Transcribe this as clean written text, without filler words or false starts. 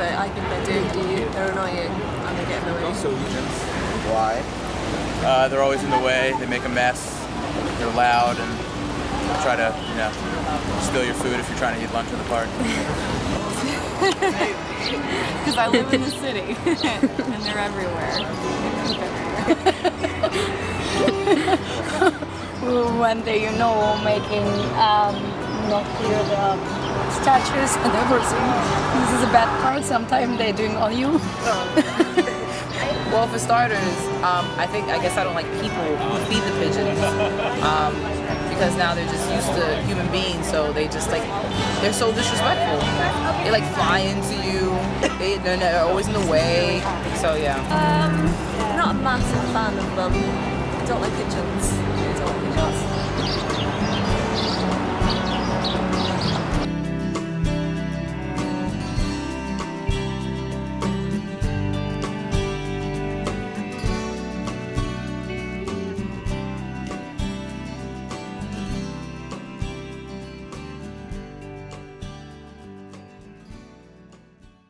it. I think they're dirty, they're annoying, and they get in the way. Also humans. Why? They're always in the way. They make a mess. They're loud and try to, steal your food if you're trying to eat lunch in the park. Because I live in the city and they're everywhere. When they, making not clear the statues and everything. This is a bad part. Sometimes they're doing on you. Well, for starters, I guess I don't like people who feed the pigeons because now they're just used to human beings, so they just they're so disrespectful. They fly into you. They're always in the way. So yeah. Not a massive fan of them. I don't like pigeons. I don't like pigeons.